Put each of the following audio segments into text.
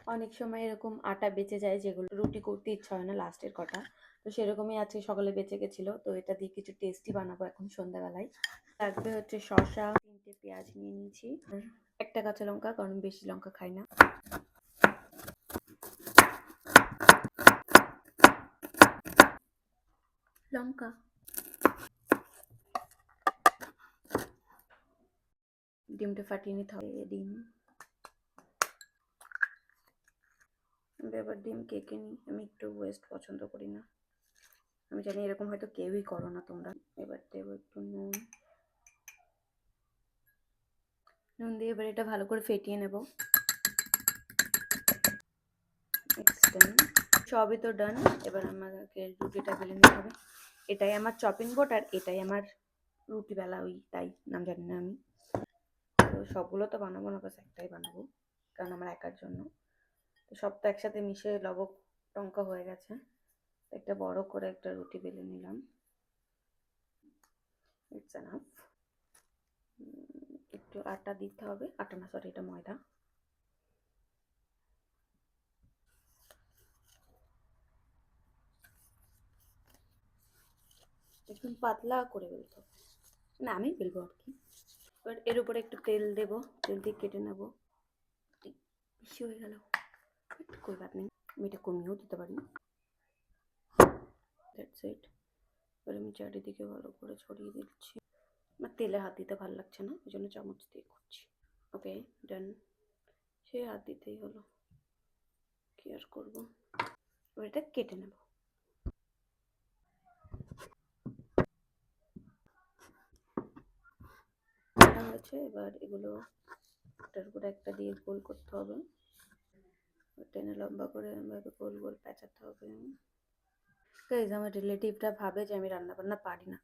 অনেক সময় এরকম আটা বেঁচে যায় যেগুলো রুটি করতে ইচ্ছা হয় না লাস্টের কটা, তো সেরকমই আজকে সকালে বেঁচে গেছিলো, তো এটা দিয়ে কিছু টেস্টি বানাবো এখন সন্ধ্যাবেলায়। লাগবে হচ্ছে শসা, 3টে পেঁয়াজ নিয়ে নিয়েছি, আর একটা কাঁচা লঙ্কা, কারণ বেশি লঙ্কা খাই না। লঙ্কা, ডিমটা ফাটিয়ে নিতে হবে। ডিম, এবার ডিম কেকে নিই। আমি একটু ওয়েস্ট পছন্দ করি না, আমি জানি এরকম হয়তো কেউই করো না তোমরা। এবার দেবো একটু নুন, নুন দিয়ে এবার এটা ভালো করে ফেটিয়ে নেব। সবই তো ডান, এবার আমাকে রুটিটা বেলে নিতে হবে। এটাই আমার চপিং বোর্ড আর এটাই আমার রুটি বেলা, ওই তাই নাম জানি না আমি। তো সবগুলো তো বানাবো না, বাস একটাই বানাবো, কারণ আমার একার জন্য। তো সব তো একসাথে মিশে লবক টঙ্কা হয়ে গেছে। একটা বড় করে একটা রুটি বেলে নিলাম, ইটস এনাফ। একটু আটা দিতে হবে, আটা না সরি, এটা ময়দা। একদম পাতলা করে বেলতে হবে, না আমি বেলবো আর কি। এবার এর উপরে একটু তেল দেবো, তেল দিয়ে কেটে নেবো। বেশি হয়ে গেল, কই বাত নেই, আমি এটা কমিয়েও দিতে পারি। That's it. এবার আমি চারিদিকে ভালো করে ছড়িয়ে দিচ্ছি। আমার তেলে হাত দিতে ভালো লাগছে না, ওই জন্য চামচ দিয়ে করছি। ওকে ডান, সে হাত দিতেই হলো, কি আর করবো। এবার এটা কেটে নেব। হয়েছে, এবার এগুলো একটার উপরে একটা দিয়ে গোল করতে হবে, টেনে লম্বা করে এভাবে গোল গোল পেঁচাতে হবে। গাইস, আমার রিলেটিভটা ভাবে যে আমি রান্না বান্না পারি না।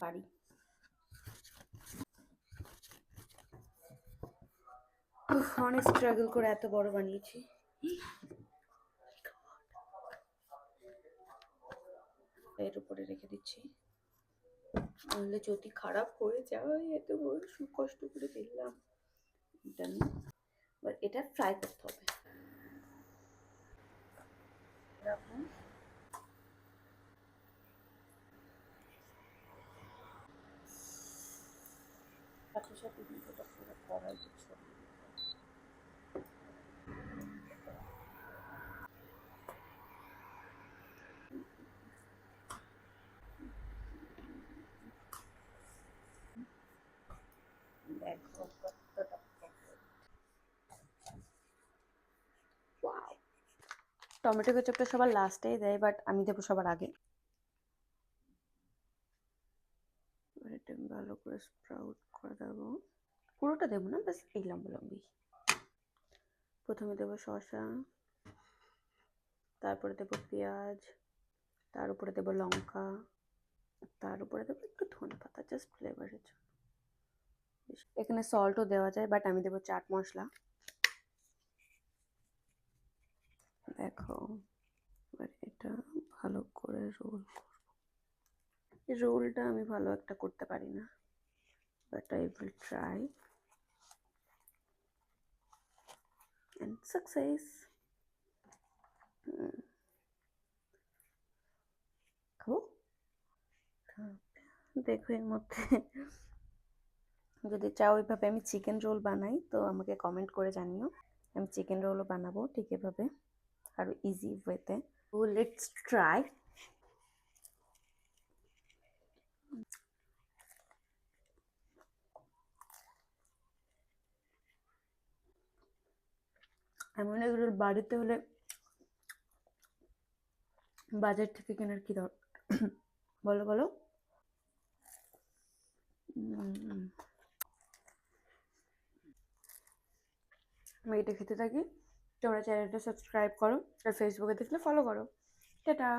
পারি, অনেক স্ট্রাগল করে এত বড় বানিয়েছি। এর উপরে রেখে দিচ্ছি, নাহলে যদি খারাপ হয়ে যায়, এত বড় কষ্ট করে দিলাম। ডান, এবার এটা ফ্রাই করতে হবে। রাখুন, সাথে সাথে ভিডিওটা পুরো করাই কিছু। দেখো কতটা ওয়াও। টমেটো কেচাপটা সবার লাস্টেই দেয়, বাট আমি দেবো সবার আগে। এটা ভালো করে স্প্রাউট করে দেবো, পুরোটা দেবো না, বাস এই লম্বা লম্বি। প্রথমে দেবো শসা, তারপরে দেবো পেঁয়াজ, তার উপরে দেবো লঙ্কা, তার উপরে দেবো একটু ধনে পাতা, জাস্ট ফ্লেভারের জন্য। এখানে সল্টও দেওয়া যায়, বাট আমি দেবো চাট মশলা। দেখো, এবার এটা ভালো করে রোল করবো। রোলটা আমি ভালো একটা করতে পারি না, but I will try and success. খাবো, দেখো এর মধ্যে যদি চাও ওইভাবে আমি চিকেন রোল বানাই তো আমাকে কমেন্ট করে জানিও, আমি চিকেন রোলও বানাবো ঠিক এভাবে, আরও ইজি ওয়েতে। তো লেটস ট্রাই। এমন এগুলো বাড়িতে হলে বাজার থেকে কেনার কি দরকার, বলো বলো। আমি এটা খেতে থাকি, তোমরা চ্যানেলটা সাবস্ক্রাইব করো, আর ফেসবুকে দেখলে ফলো করো। টাটা।